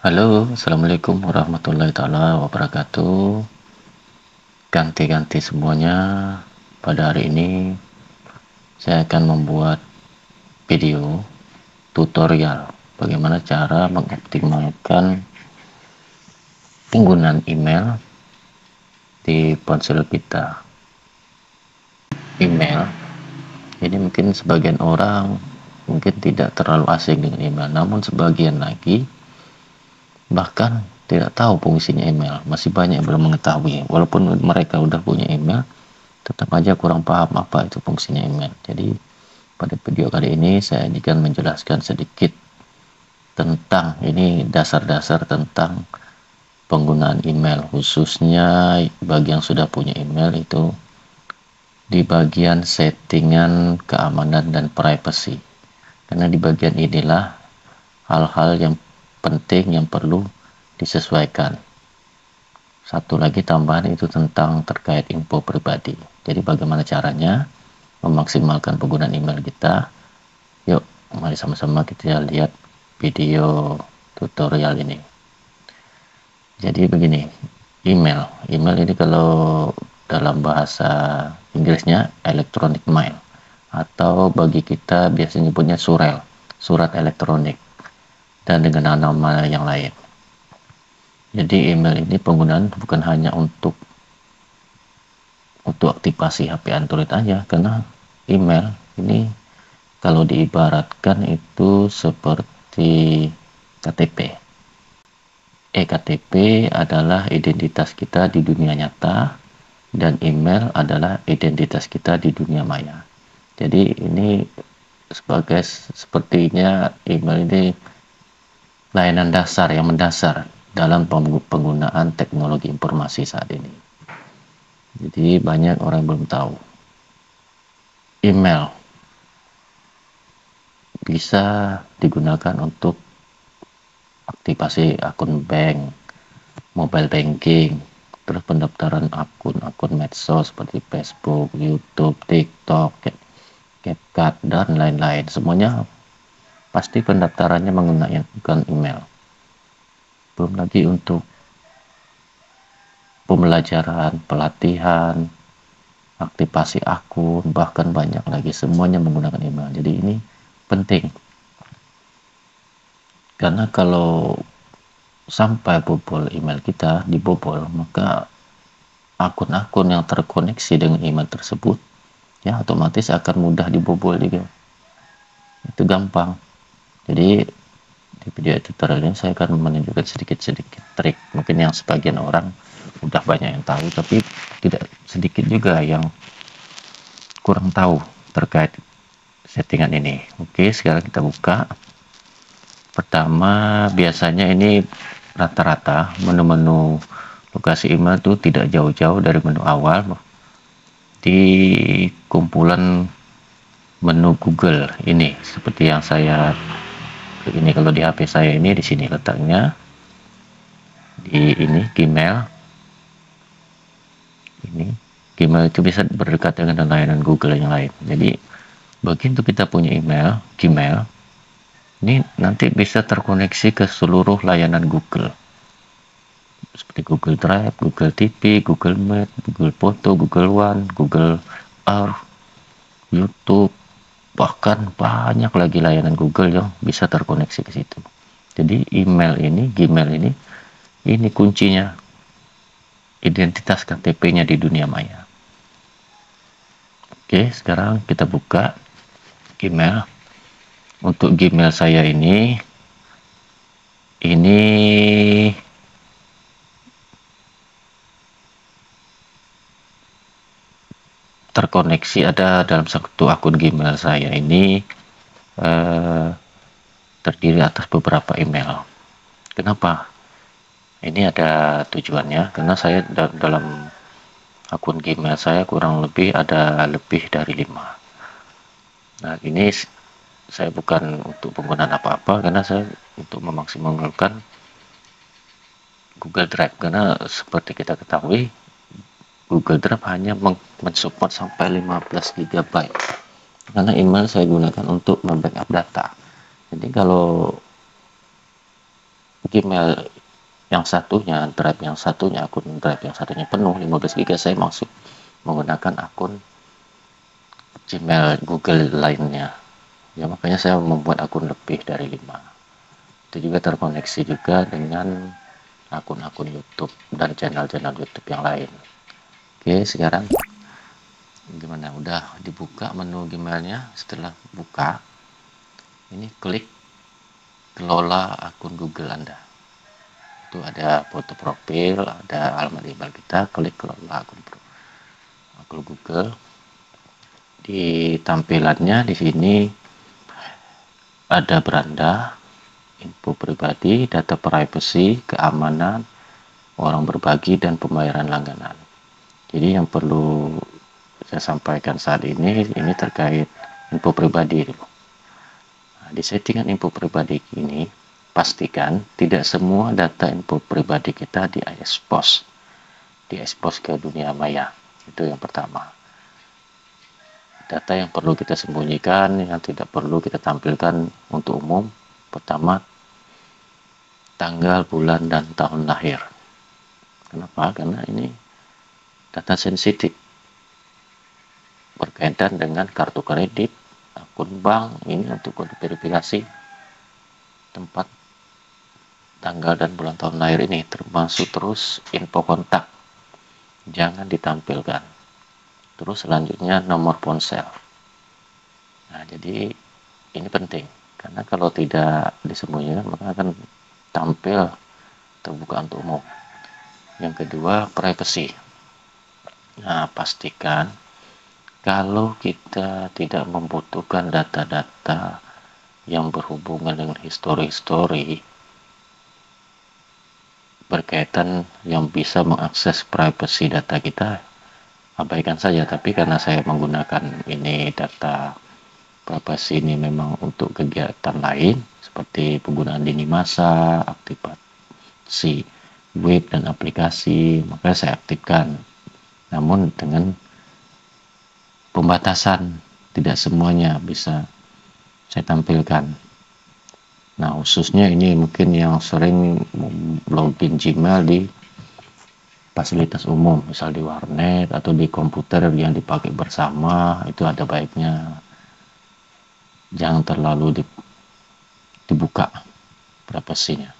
Halo, Assalamualaikum warahmatullahi taala wabarakatuh. Ganti-ganti semuanya. Pada hari ini saya akan membuat video tutorial bagaimana cara mengoptimalkan penggunaan email di ponsel kita. Email ini mungkin sebagian orang mungkin tidak terlalu asing dengan email, namun sebagian lagi bahkan tidak tahu fungsinya email. Masih banyak yang belum mengetahui, walaupun mereka udah punya email tetap aja kurang paham apa itu fungsinya email. Jadi pada video kali ini saya akan menjelaskan sedikit tentang ini dasar-dasar tentang penggunaan email, khususnya bagi yang sudah punya email itu di bagian settingan keamanan dan privacy, karena di bagian inilah hal-hal yang penting yang perlu disesuaikan. Satu lagi tambahan itu tentang terkait info pribadi. Jadi bagaimana caranya memaksimalkan penggunaan email kita. Yuk mari sama-sama kita lihat video tutorial ini. Jadi begini, email ini kalau dalam bahasa Inggrisnya electronic mail, atau bagi kita biasanya punya surat elektronik, dan dengan nama yang lain. Jadi email ini penggunaan bukan hanya untuk aktivasi HP Android aja, karena email ini kalau diibaratkan itu seperti KTP. KTP adalah identitas kita di dunia nyata, dan email adalah identitas kita di dunia maya. Jadi ini sepertinya email ini layanan dasar yang mendasar dalam penggunaan teknologi informasi saat ini. Jadi banyak orang belum tahu email bisa digunakan untuk aktivasi akun bank, mobile banking, terus pendaftaran akun medsos seperti Facebook, YouTube, TikTok, CapCut, dan lain-lain. Semuanya pasti pendaftarannya menggunakan email. Belum lagi untuk pembelajaran, pelatihan, aktivasi akun, bahkan banyak lagi, semuanya menggunakan email. Jadi ini penting, karena kalau sampai bobol email kita dibobol, maka akun-akun yang terkoneksi dengan email tersebut ya otomatis akan mudah dibobol juga. Itu gampang. Jadi di video tutorial ini saya akan menunjukkan sedikit-sedikit trik, mungkin yang sebagian orang udah banyak yang tahu, tapi tidak sedikit juga yang kurang tahu terkait settingan ini. Oke, sekarang kita buka. Pertama, biasanya ini rata-rata menu-menu lokasi email itu tidak jauh-jauh dari menu awal di kumpulan menu Google ini, seperti yang saya ini. Kalau di HP saya ini di sini letaknya, di ini Gmail. Ini Gmail itu bisa berdekatan dengan layanan Google yang lain. Jadi begitu kita punya email Gmail, ini nanti bisa terkoneksi ke seluruh layanan Google, seperti Google Drive, Google TV, Google Meet, Google Foto, Google One, Google Earth, YouTube, bahkan banyak lagi layanan Google yang bisa terkoneksi ke situ. Jadi Gmail ini kuncinya, identitas KTP-nya di dunia maya. Oke, sekarang kita buka Gmail. Untuk Gmail saya ini terkoneksi, ada dalam satu akun Gmail saya ini terdiri atas beberapa email. Kenapa? Ini ada tujuannya, karena saya dalam akun Gmail saya kurang lebih ada lebih dari 5. Nah, ini saya bukan untuk penggunaan apa-apa, karena saya untuk memaksimalkan Google Drive, karena seperti kita ketahui Google Drive hanya mensupport sampai 15 GB, karena email saya gunakan untuk membackup data. Jadi kalau Gmail yang satunya, drive yang satunya, akun drive yang satunya penuh 15 GB, saya masuk menggunakan akun Gmail Google lainnya. Ya makanya saya membuat akun lebih dari 5. Itu juga terkoneksi juga dengan akun-akun YouTube dan channel-channel YouTube yang lain. Oke, sekarang gimana? Udah dibuka menu Gmailnya. Setelah buka, ini klik kelola akun Google Anda. Itu ada foto profil, ada alamat email kita, klik kelola akun Google. Di tampilannya di sini ada beranda, info pribadi, data privacy, keamanan, orang berbagi, dan pembayaran langganan. Jadi yang perlu saya sampaikan saat ini terkait info pribadi. Nah, di settingan info pribadi ini, pastikan tidak semua data info pribadi kita diekspos ke dunia maya. Itu yang pertama. Data yang perlu kita sembunyikan, yang tidak perlu kita tampilkan untuk umum. Pertama, tanggal, bulan, dan tahun lahir. Kenapa? Karena ini data sensitif berkaitan dengan kartu kredit, akun bank, ini untuk kode verifikasi tempat, tanggal, dan bulan tahun lahir ini, termasuk terus info kontak, jangan ditampilkan. Terus selanjutnya nomor ponsel. Nah, jadi ini penting, karena kalau tidak disembunyikan maka akan tampil terbuka untuk umum. Yang kedua, privacy. Nah, pastikan kalau kita tidak membutuhkan data-data yang berhubungan dengan histori berkaitan yang bisa mengakses privasi data kita, abaikan saja. Tapi karena saya menggunakan ini data privasi ini memang untuk kegiatan lain seperti penggunaan lini masa, aktivasi web dan aplikasi, maka saya aktifkan. Namun dengan pembatasan, tidak semuanya bisa saya tampilkan. Nah, khususnya ini mungkin yang sering login Gmail di fasilitas umum, misal di warnet atau di komputer yang dipakai bersama, itu ada baiknya jangan terlalu dibuka privasinya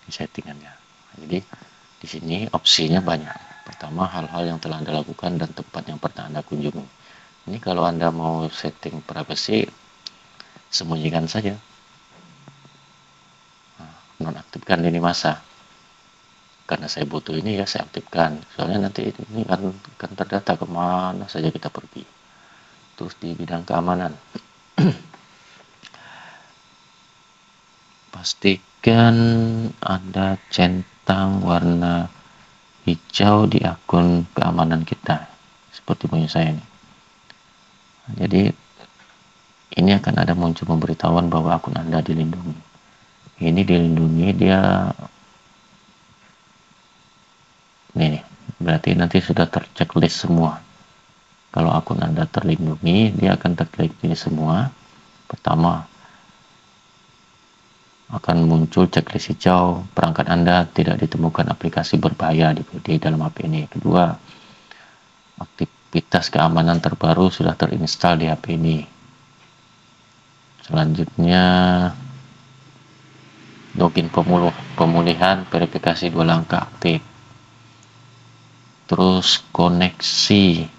di settingannya. Jadi di sini opsinya banyak. Pertama, hal-hal yang telah Anda lakukan dan tempat yang pernah Anda kunjungi. Ini kalau Anda mau setting privasi, sembunyikan saja. Nonaktifkan lini masa. Karena saya butuh ini ya saya aktifkan. Soalnya nanti ini akan terdata kemana saja kita pergi. Terus di bidang keamanan, pastikan Anda centang warna hijau di akun keamanan kita, seperti punya saya ini. Jadi ini akan ada muncul pemberitahuan bahwa akun Anda dilindungi. Ini dilindungi, dia nih, berarti nanti sudah terchecklist semua. Kalau akun Anda terlindungi, dia akan terklik ini semua. Pertama, akan muncul checklist hijau, perangkat Anda tidak ditemukan aplikasi berbahaya di dalam HP ini. Kedua, aktivitas keamanan terbaru sudah terinstall di HP ini. Selanjutnya, login pemulihan verifikasi 2 langkah aktif. Terus koneksi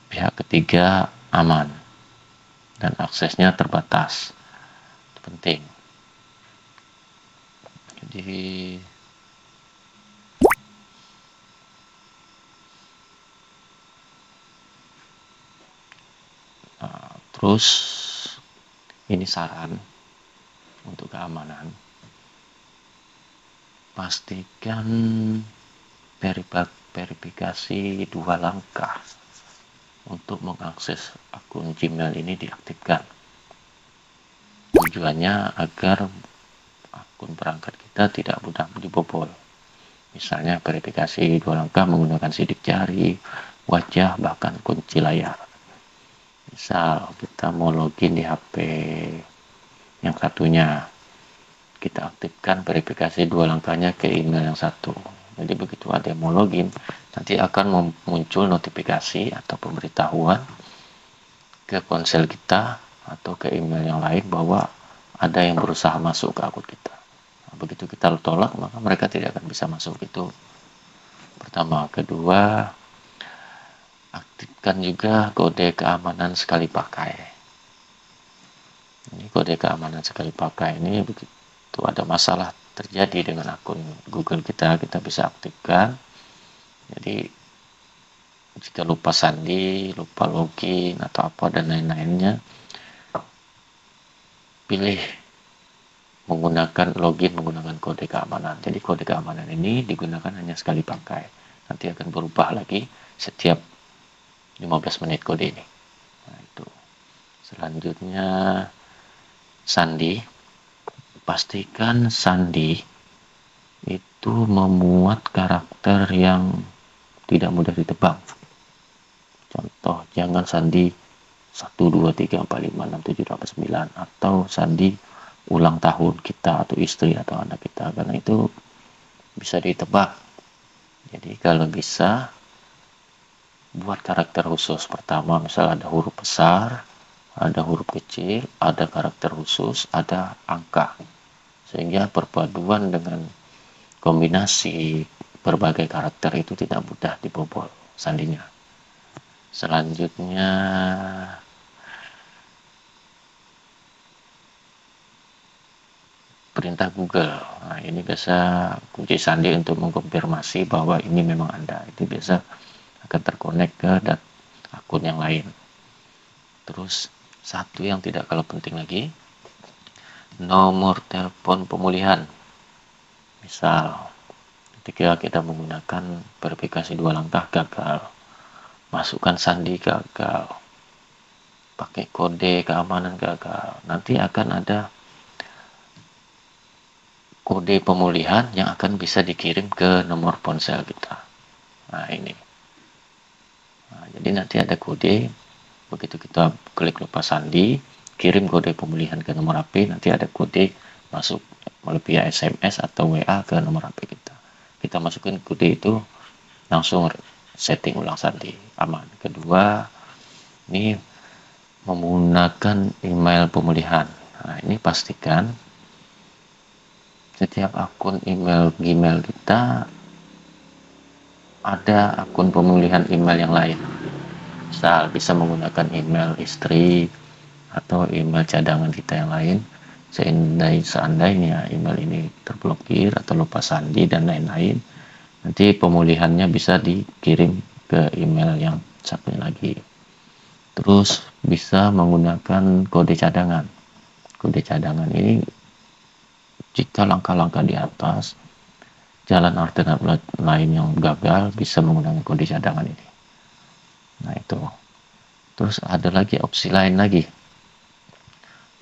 pihak ketiga aman dan aksesnya terbatas. Itu penting. Jadi terus ini saran untuk keamanan, pastikan verifikasi 2 langkah untuk mengakses akun Gmail ini diaktifkan. Tujuannya agar akun perangkat kita tidak mudah dibobol. Misalnya verifikasi 2 langkah menggunakan sidik jari, wajah, bahkan kunci layar. Misal kita mau login di HP yang satunya, kita aktifkan verifikasi 2 langkahnya ke email yang satu. Jadi begitu ada yang mau login, nanti akan muncul notifikasi atau pemberitahuan ke ponsel kita atau ke email yang lain bahwa ada yang berusaha masuk ke akun kita. Nah, begitu kita tolak, maka mereka tidak akan bisa masuk. Itu pertama. Kedua, aktifkan juga kode keamanan sekali pakai. Ini kode keamanan sekali pakai ini begitu ada masalah terjadi dengan akun Google kita bisa aktifkan. Jadi jika lupa sandi, lupa login atau apa dan lain-lainnya, pilih menggunakan kode keamanan. Jadi kode keamanan ini digunakan hanya sekali pakai. Nanti akan berubah lagi setiap 15 menit kode ini. Nah, itu. Selanjutnya sandi. Pastikan sandi itu memuat karakter yang tidak mudah ditebak. Contoh, jangan sandi 1, 2, 3, 4, 5, 6, 7, 8, 9 atau sandi ulang tahun kita atau istri atau anak kita, karena itu bisa ditebak. Jadi kalau bisa buat karakter khusus. Pertama, misal ada huruf besar, ada huruf kecil, ada karakter khusus, ada angka. Sehingga perpaduan dengan kombinasi berbagai karakter itu tidak mudah dibobol sandinya. Selanjutnya perintah Google. Nah, ini biasa kunci sandi untuk mengkonfirmasi bahwa ini memang Anda. Itu biasa akan terkonek ke akun yang lain. Terus satu yang tidak kalah penting lagi, nomor telepon pemulihan. Misal ketika kita menggunakan verifikasi 2 langkah gagal, masukkan sandi gagal, pakai kode keamanan gagal, nanti akan ada kode pemulihan yang akan bisa dikirim ke nomor ponsel kita. Nah, ini. Nah, jadi nanti ada kode, begitu kita klik lupa sandi, kirim kode pemulihan ke nomor HP, nanti ada kode masuk melalui via SMS atau WA ke nomor HP kita. Kita masukkan kode itu, langsung setting ulang sandi, aman. Kedua, ini menggunakan email pemulihan. Nah, ini pastikan setiap akun email Gmail kita ada akun pemulihan email yang lain. Misal bisa menggunakan email istri atau email cadangan kita yang lain. Seandainya email ini terblokir atau lupa sandi dan lain-lain, nanti pemulihannya bisa dikirim ke email yang satunya lagi. Terus bisa menggunakan kode cadangan. Kode cadangan ini jika langkah-langkah di atas jalan alternatif lain yang gagal, bisa menggunakan kode cadangan ini. Nah, itu. Terus ada lagi opsi lain lagi,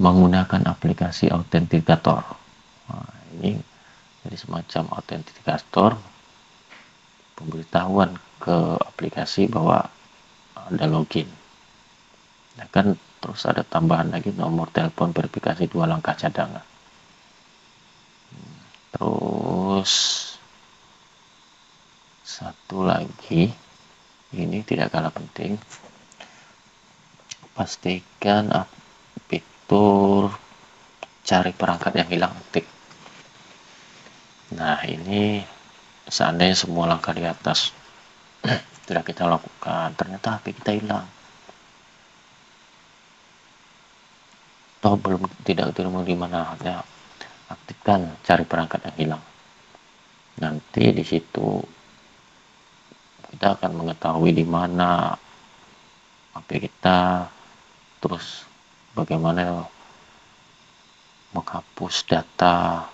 menggunakan aplikasi autentikator. Nah, ini jadi semacam autentikator, pemberitahuan ke aplikasi bahwa ada login. Nah, kan terus ada tambahan lagi nomor telepon verifikasi 2 langkah cadangan. Terus satu lagi, ini tidak kalah penting, pastikan fitur cari perangkat yang hilang aktif. Nah, ini seandainya semua langkah di atas sudah kita lakukan, ternyata HP kita hilang, toh belum tidak ketemu di mana, ya, aktifkan cari perangkat yang hilang. Nanti di situ kita akan mengetahui di mana HP kita, terus bagaimana menghapus data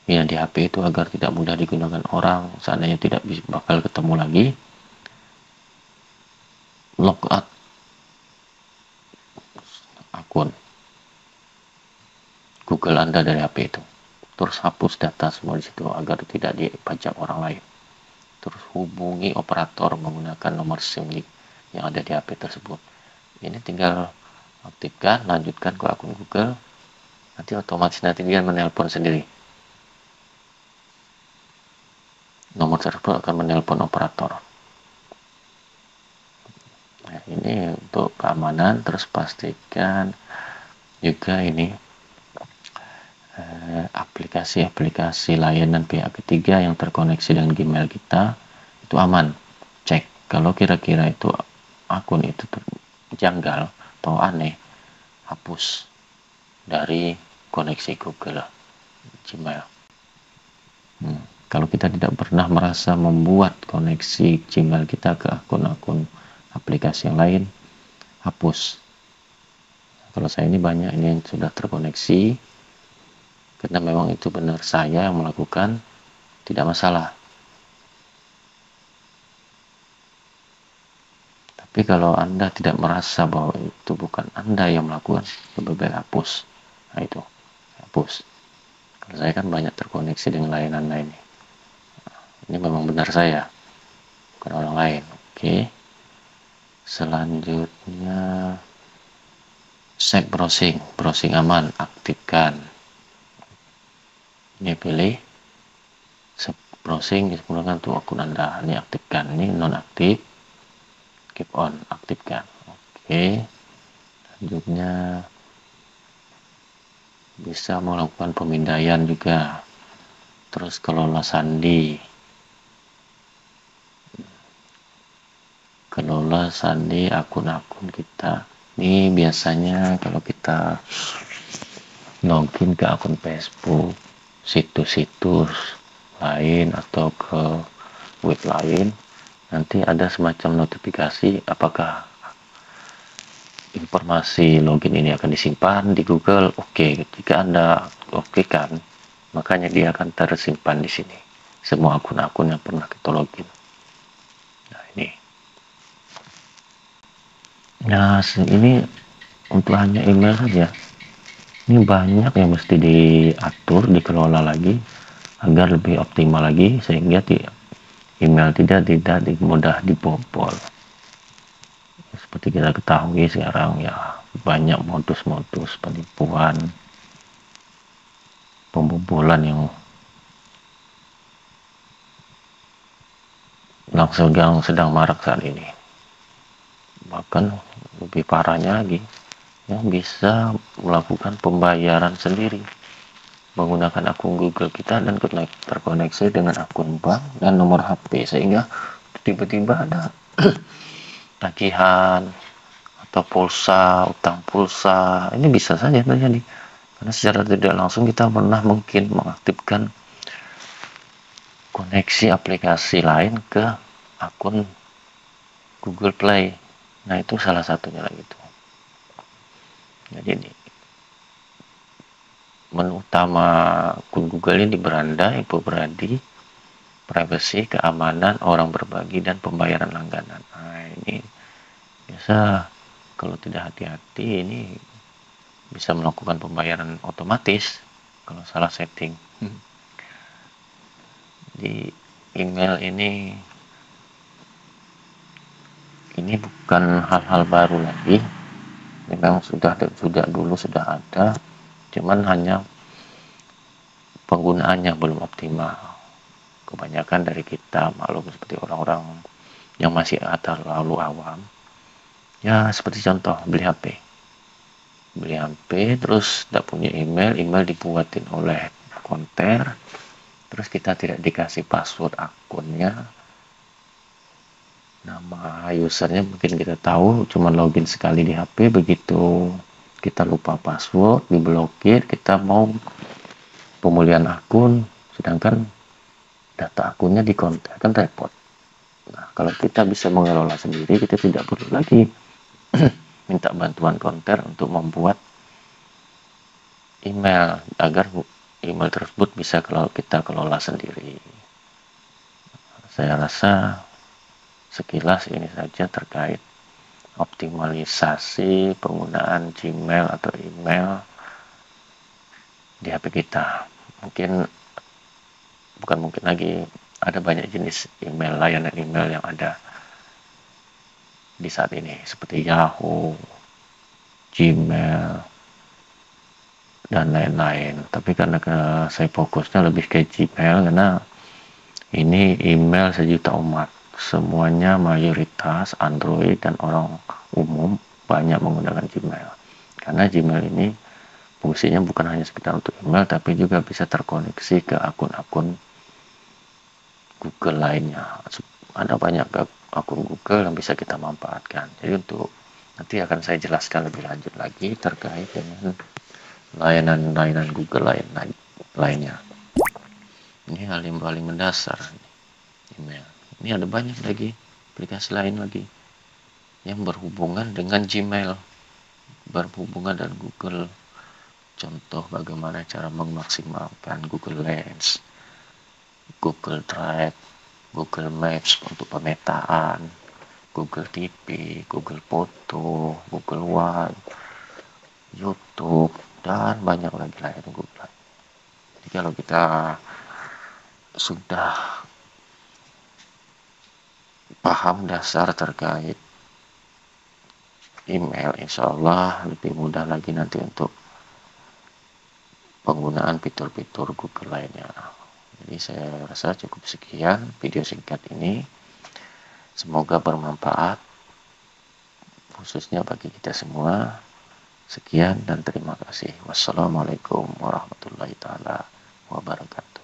yang di HP itu agar tidak mudah digunakan orang. Seandainya tidak bakal ketemu lagi, logout akun Google Anda dari HP itu, terus hapus data semua di situ agar tidak dipajak orang lain. Terus hubungi operator menggunakan nomor SIM yang ada di HP tersebut. Ini tinggal aktifkan, lanjutkan ke akun Google, Nanti otomatis nanti dia menelpon sendiri. Nomor tersebut akan menelpon operator. Nah, ini untuk keamanan. Terus pastikan juga ini aplikasi-aplikasi layanan pihak ketiga yang terkoneksi dengan Gmail kita itu aman. Cek kalau kira-kira itu akun itu janggal atau aneh, hapus dari koneksi Google Gmail. Kalau kita tidak pernah merasa membuat koneksi Gmail kita ke akun-akun aplikasi yang lain, hapus. Kalau saya ini banyak ini yang sudah terkoneksi, karena memang itu benar saya yang melakukan, tidak masalah. Tapi kalau Anda tidak merasa bahwa itu bukan Anda yang melakukan, lebih baik hapus. Nah itu, hapus. Kalau saya kan banyak terkoneksi dengan layanan lain. Ini memang benar saya, bukan orang lain. Oke. Selanjutnya, safe browsing. Browsing aman, aktifkan. Ini pilih browsing disebutkan untuk akun Anda. Ini aktifkan. Ini nonaktif, keep on, aktifkan. Oke. Selanjutnya bisa melakukan pemindaian juga. Terus kelola sandi, akun-akun kita. Ini biasanya kalau kita login ke akun Facebook, situs-situs lain atau ke web lain, nanti ada semacam notifikasi apakah informasi login ini akan disimpan di Google. Oke, jika Anda oke kan, makanya dia akan tersimpan di sini semua akun-akun yang pernah kita login. Nah ini, nah ini untuk hanya email saja. Ini banyak yang mesti diatur, dikelola lagi agar lebih optimal lagi, sehingga email tidak mudah dibobol. Seperti kita ketahui sekarang ya, banyak modus-modus penipuan, pembobolan yang sedang marak saat ini. Bahkan lebih parahnya lagi, yang bisa melakukan pembayaran sendiri menggunakan akun Google kita dan terkoneksi dengan akun bank dan nomor HP, sehingga tiba-tiba ada tagihan atau pulsa, utang pulsa. Ini bisa saja terjadi karena secara tidak langsung kita pernah mungkin mengaktifkan koneksi aplikasi lain ke akun Google Play. Nah itu salah satunya lagi tuh. Jadi ini menu utama akun Google ini beranda, info pribadi, privacy, keamanan, orang berbagi, dan pembayaran langganan. Nah ini biasa kalau tidak hati-hati ini bisa melakukan pembayaran otomatis kalau salah setting. Di email ini bukan hal-hal baru lagi, memang dulu sudah ada, cuman hanya penggunaannya belum optimal. Kebanyakan dari kita maklum seperti orang-orang yang masih terlalu awam, ya seperti contoh beli HP terus tidak punya email dibuatin oleh konter, terus kita tidak dikasih password akunnya, nama usernya mungkin kita tahu, cuma login sekali di HP, begitu kita lupa password, diblokir, kita mau pemulihan akun, sedangkan data akunnya dikonter, kan repot. Nah, kalau kita bisa mengelola sendiri, kita tidak perlu lagi minta bantuan konter untuk membuat email, agar email tersebut bisa kita kelola sendiri. Saya rasa sekilas ini saja terkait optimalisasi penggunaan Gmail atau email di HP kita. Bukan mungkin lagi, ada banyak jenis email, layanan email yang ada di saat ini seperti Yahoo, Gmail, dan lain-lain. Tapi karena saya fokusnya lebih ke Gmail, karena ini email sejuta umat, semuanya mayoritas Android dan orang umum banyak menggunakan Gmail. Karena Gmail ini fungsinya bukan hanya sekedar untuk email, tapi juga bisa terkoneksi ke akun-akun Google lainnya. Ada banyak akun Google yang bisa kita manfaatkan. Jadi untuk nanti akan saya jelaskan lebih lanjut lagi terkait dengan layanan-layanan Google lainnya. Ini hal yang paling mendasar, email. Ini ada banyak lagi aplikasi lain lagi yang berhubungan dengan Gmail, berhubungan dengan Google. Contoh bagaimana cara memaksimalkan Google Lens, Google Drive, Google Maps untuk pemetaan, Google TV, Google Foto, Google One, YouTube, dan banyak lagi lain Google. Jadi kalau kita sudah paham dasar terkait email, insya Allah lebih mudah lagi nanti untuk penggunaan fitur-fitur Google lainnya. Jadi saya rasa cukup sekian video singkat ini. Semoga bermanfaat khususnya bagi kita semua. Sekian dan terima kasih. Wassalamualaikum warahmatullahi taala wabarakatuh.